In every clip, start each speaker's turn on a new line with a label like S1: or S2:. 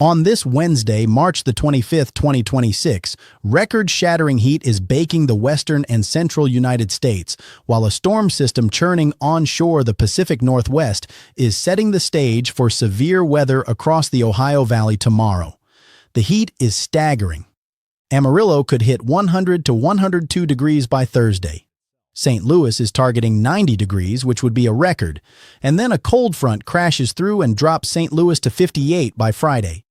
S1: On this Wednesday, March the 25th, 2026, record-shattering heat is baking the western and central United States, while a storm system churning onshore the Pacific Northwest is setting the stage for severe weather across the Ohio Valley tomorrow. The heat is staggering. Amarillo could hit 100 to 102 degrees by Thursday. St. Louis is targeting 90 degrees, which would be a record, and then a cold front crashes through and drops St. Louis to 58 by Friday.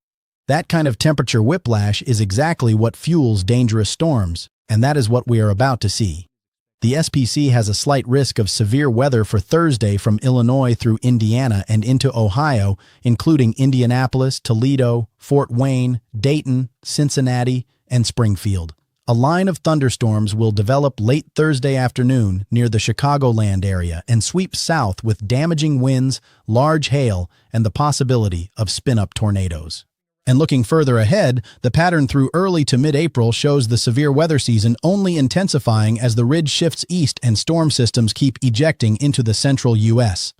S1: That kind of temperature whiplash is exactly what fuels dangerous storms, and that is what we are about to see. The SPC has a slight risk of severe weather for Thursday from Illinois through Indiana and into Ohio, including Indianapolis, Toledo, Fort Wayne, Dayton, Cincinnati, and Springfield. A line of thunderstorms will develop late Thursday afternoon near the Chicagoland area and sweep south with damaging winds, large hail, and the possibility of spin-up tornadoes. And looking further ahead, the pattern through early to mid-April shows the severe weather season only intensifying as the ridge shifts east and storm systems keep ejecting into the central U.S.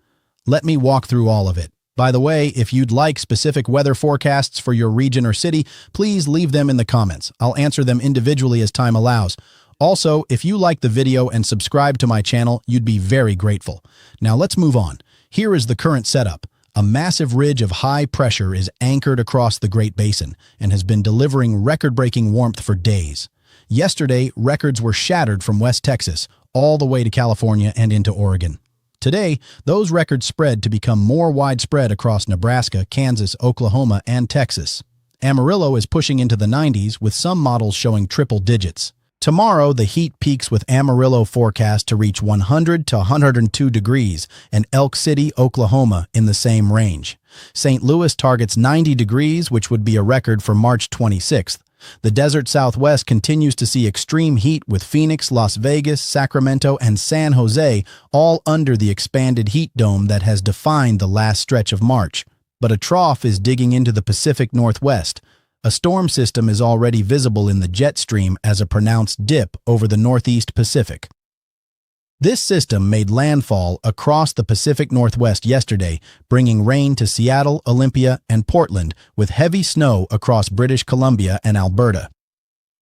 S1: Let me walk through all of it. By the way, if you'd like specific weather forecasts for your region or city, please leave them in the comments. I'll answer them individually as time allows. Also, if you like the video and subscribe to my channel, you'd be very grateful. Now let's move on. Here is the current setup. A massive ridge of high pressure is anchored across the Great Basin and has been delivering record-breaking warmth for days. Yesterday, records were shattered from West Texas all the way to California and into Oregon. Today, those records spread to become more widespread across Nebraska, Kansas, Oklahoma, and Texas. Amarillo is pushing into the 90s, with some models showing triple digits. Tomorrow, the heat peaks with Amarillo forecast to reach 100 to 102 degrees, and Elk City, Oklahoma, in the same range. St. Louis targets 90 degrees, which would be a record for March 26th. The desert Southwest continues to see extreme heat with Phoenix, Las Vegas, Sacramento, and San Jose all under the expanded heat dome that has defined the last stretch of March. But a trough is digging into the Pacific Northwest. A storm system is already visible in the jet stream as a pronounced dip over the Northeast Pacific. This system made landfall across the Pacific Northwest yesterday, bringing rain to Seattle, Olympia, and Portland, with heavy snow across British Columbia and Alberta.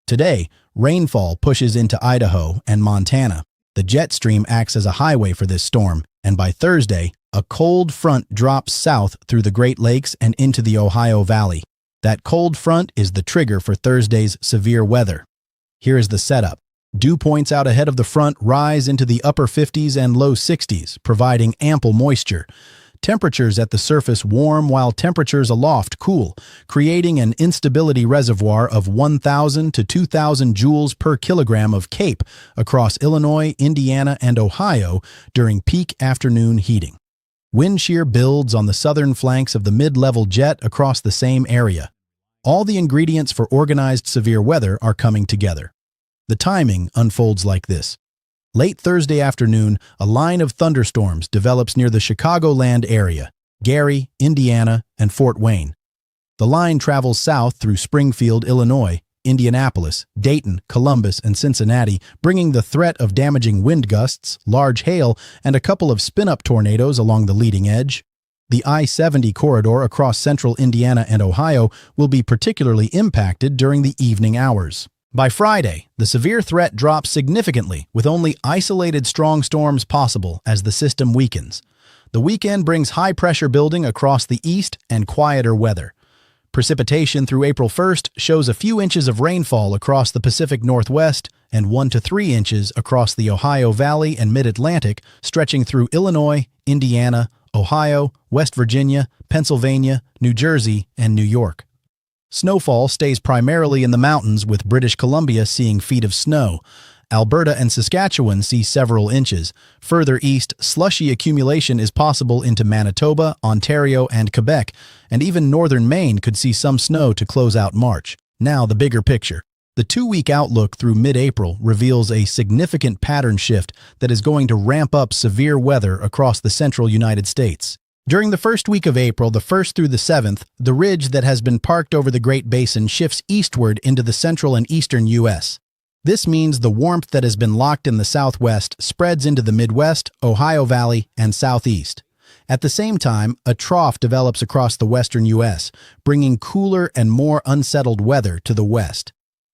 S1: Today, rainfall pushes into Idaho and Montana. The jet stream acts as a highway for this storm, and by Thursday, a cold front drops south through the Great Lakes and into the Ohio Valley. That cold front is the trigger for Thursday's severe weather. Here is the setup. Dew points out ahead of the front rise into the upper 50s and low 60s, providing ample moisture. Temperatures at the surface warm while temperatures aloft cool, creating an instability reservoir of 1,000 to 2,000 joules per kilogram of CAPE across Illinois, Indiana, and Ohio during peak afternoon heating. Wind shear builds on the southern flanks of the mid-level jet across the same area. All the ingredients for organized severe weather are coming together. The timing unfolds like this. Late Thursday afternoon, a line of thunderstorms develops near the Chicagoland area, Gary, Indiana, and Fort Wayne. The line travels south through Springfield, Illinois, Indianapolis, Dayton, Columbus, and Cincinnati, bringing the threat of damaging wind gusts, large hail, and a couple of spin-up tornadoes along the leading edge. The I-70 corridor across central Indiana and Ohio will be particularly impacted during the evening hours. By Friday, the severe threat drops significantly, with only isolated strong storms possible as the system weakens. The weekend brings high pressure building across the east and quieter weather. Precipitation through April 1st shows a few inches of rainfall across the Pacific Northwest and 1 to 3 inches across the Ohio Valley and Mid-Atlantic, stretching through Illinois, Indiana, Ohio, West Virginia, Pennsylvania, New Jersey, and New York. Snowfall stays primarily in the mountains, with British Columbia seeing feet of snow. Alberta and Saskatchewan see several inches. Further east, slushy accumulation is possible into Manitoba, Ontario, and Quebec, and even northern Maine could see some snow to close out March. Now, the bigger picture. The 2-week outlook through mid-April reveals a significant pattern shift that is going to ramp up severe weather across the central United States. During the first week of April, the 1st through the 7th, the ridge that has been parked over the Great Basin shifts eastward into the central and eastern U.S. This means the warmth that has been locked in the southwest spreads into the Midwest, Ohio Valley, and southeast. At the same time, a trough develops across the western U.S., bringing cooler and more unsettled weather to the west.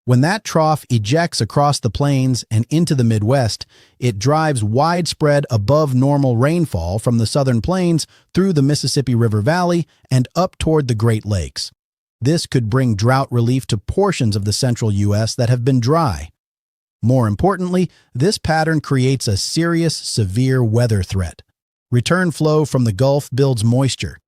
S1: When that trough ejects across the plains and into the Midwest, it drives widespread above-normal rainfall from the southern plains through the Mississippi River Valley and up toward the Great Lakes. This could bring drought relief to portions of the central U.S. that have been dry. More importantly, this pattern creates a serious, severe weather threat. Return flow from the Gulf builds moisture.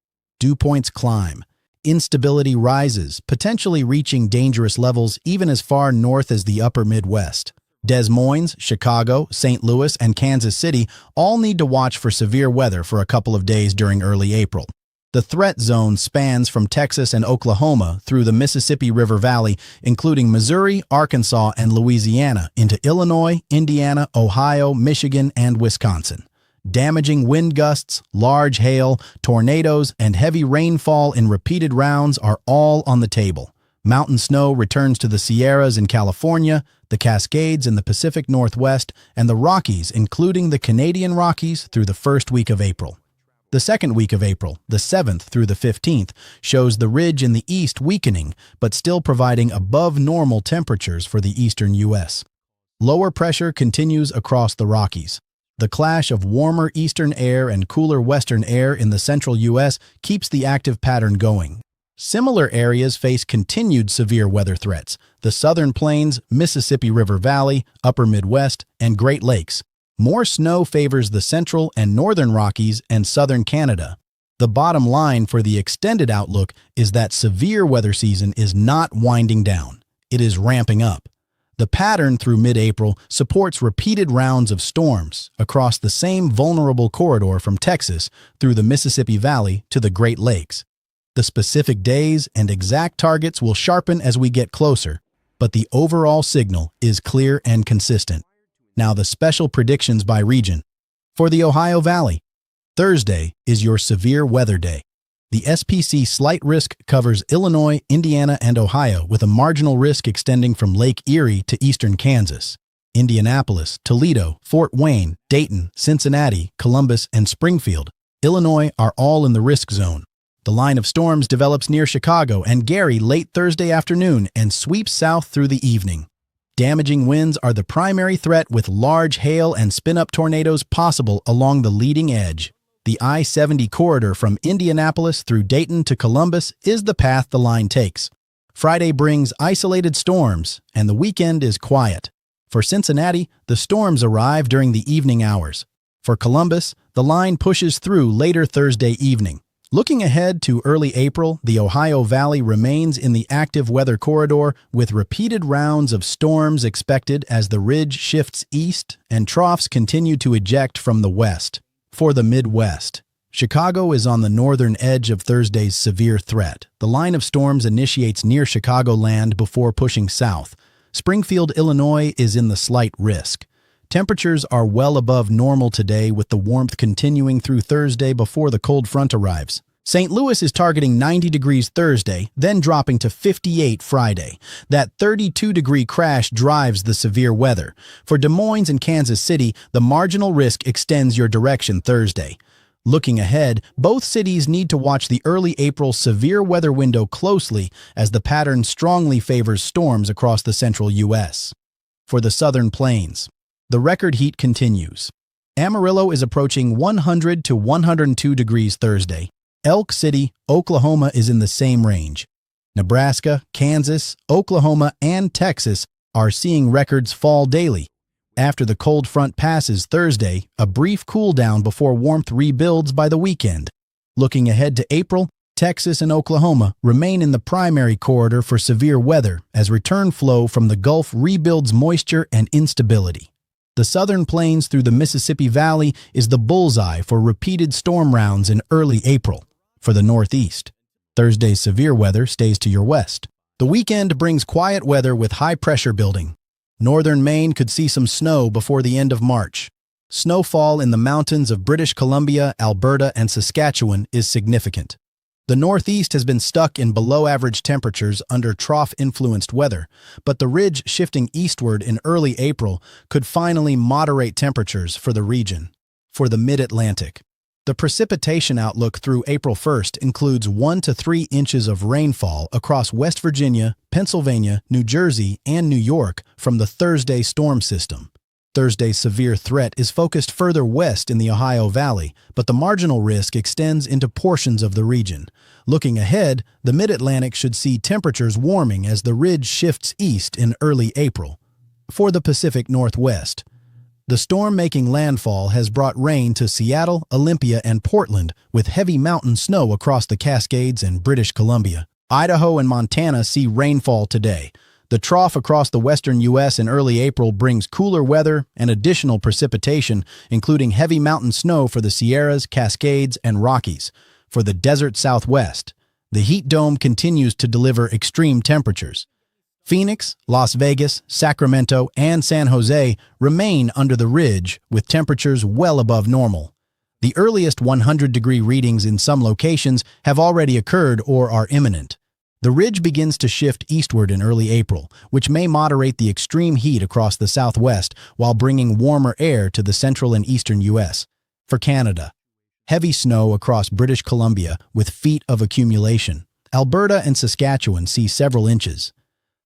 S1: Dew points climb. Instability rises, potentially reaching dangerous levels even as far north as the upper Midwest. Des Moines, Chicago, St. Louis, and Kansas City all need to watch for severe weather for a couple of days during early April. The threat zone spans from Texas and Oklahoma through the Mississippi River Valley, including Missouri, Arkansas, and Louisiana, into Illinois, Indiana, Ohio, Michigan, and Wisconsin. Damaging wind gusts, large hail, tornadoes, and heavy rainfall in repeated rounds are all on the table. Mountain snow returns to the Sierras in California, the Cascades in the Pacific Northwest, and the Rockies, including the Canadian Rockies, through the first week of April. The second week of April, the 7th through the 15th, shows the ridge in the east weakening, but still providing above-normal temperatures for the eastern U.S. Lower pressure continues across the Rockies. The clash of warmer eastern air and cooler western air in the central U.S. keeps the active pattern going. Similar areas face continued severe weather threats: the Southern Plains, Mississippi River Valley, Upper Midwest, and Great Lakes. More snow favors the central and northern Rockies and southern Canada. The bottom line for the extended outlook is that severe weather season is not winding down. It is ramping up. The pattern through mid-April supports repeated rounds of storms across the same vulnerable corridor from Texas through the Mississippi Valley to the Great Lakes. The specific days and exact targets will sharpen as we get closer, but the overall signal is clear and consistent. Now the special predictions by region. For the Ohio Valley, Thursday is your severe weather day. The SPC slight risk covers Illinois, Indiana, and Ohio, with a marginal risk extending from Lake Erie to eastern Kansas. Indianapolis, Toledo, Fort Wayne, Dayton, Cincinnati, Columbus, and Springfield, Illinois are all in the risk zone. The line of storms develops near Chicago and Gary late Thursday afternoon and sweeps south through the evening. Damaging winds are the primary threat, with large hail and spin-up tornadoes possible along the leading edge. The I-70 corridor from Indianapolis through Dayton to Columbus is the path the line takes. Friday brings isolated storms, and the weekend is quiet. For Cincinnati, the storms arrive during the evening hours. For Columbus, the line pushes through later Thursday evening. Looking ahead to early April, the Ohio Valley remains in the active weather corridor, with repeated rounds of storms expected as the ridge shifts east and troughs continue to eject from the west. For the Midwest, Chicago is on the northern edge of Thursday's severe threat. The line of storms initiates near Chicagoland before pushing south. Springfield, Illinois is in the slight risk. Temperatures are well above normal today, with the warmth continuing through Thursday before the cold front arrives. St. Louis is targeting 90 degrees Thursday, then dropping to 58 Friday. That 32-degree crash drives the severe weather. For Des Moines and Kansas City, the marginal risk extends your direction Thursday. Looking ahead, both cities need to watch the early April severe weather window closely, as the pattern strongly favors storms across the central U.S. For the Southern Plains, the record heat continues. Amarillo is approaching 100 to 102 degrees Thursday. Elk City, Oklahoma is in the same range. Nebraska, Kansas, Oklahoma, and Texas are seeing records fall daily. After the cold front passes Thursday, a brief cool down before warmth rebuilds by the weekend. Looking ahead to April, Texas and Oklahoma remain in the primary corridor for severe weather as return flow from the Gulf rebuilds moisture and instability. The Southern Plains through the Mississippi Valley is the bullseye for repeated storm rounds in early April. For the Northeast, Thursday's severe weather stays to your west. The weekend brings quiet weather with high pressure building. Northern Maine could see some snow before the end of March. Snowfall in the mountains of British Columbia, Alberta, and Saskatchewan is significant. The Northeast has been stuck in below-average temperatures under trough-influenced weather, but the ridge shifting eastward in early April could finally moderate temperatures for the region. For the Mid-Atlantic, The precipitation outlook through April 1st includes 1 to 3 inches of rainfall across West Virginia, Pennsylvania, New Jersey, and New York from the Thursday storm system. Thursday's severe threat is focused further west in the Ohio Valley, but the marginal risk extends into portions of the region. Looking ahead, the Mid-Atlantic should see temperatures warming as the ridge shifts east in early April. For the Pacific Northwest, the storm making landfall has brought rain to Seattle, Olympia, and Portland, with heavy mountain snow across the Cascades and British Columbia. Idaho and Montana see rainfall today. The trough across the western U.S. in early April brings cooler weather and additional precipitation, including heavy mountain snow for the Sierras, Cascades, and Rockies. For the desert Southwest, the heat dome continues to deliver extreme temperatures. Phoenix, Las Vegas, Sacramento, and San Jose remain under the ridge with temperatures well above normal. The earliest 100-degree readings in some locations have already occurred or are imminent. The ridge begins to shift eastward in early April, which may moderate the extreme heat across the southwest while bringing warmer air to the central and eastern U.S. For Canada, heavy snow across British Columbia with feet of accumulation. Alberta and Saskatchewan see several inches.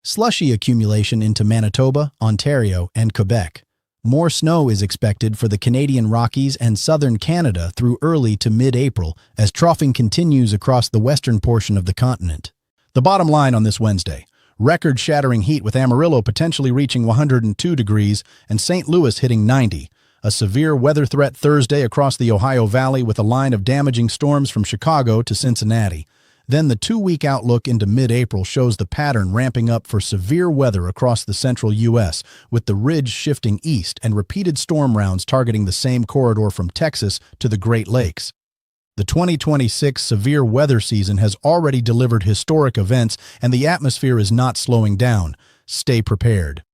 S1: Slushy accumulation into Manitoba, Ontario, and Quebec. More snow is expected for the Canadian Rockies and southern Canada through early to mid-April as troughing continues across the western portion of the continent. The bottom line on this Wednesday: record-shattering heat with Amarillo potentially reaching 102 degrees and St. Louis hitting 90. A severe weather threat Thursday across the Ohio Valley with a line of damaging storms from Chicago to Cincinnati. Then the 2-week outlook into mid-April shows the pattern ramping up for severe weather across the central U.S., with the ridge shifting east and repeated storm rounds targeting the same corridor from Texas to the Great Lakes. The 2026 severe weather season has already delivered historic events, and the atmosphere is not slowing down. Stay prepared.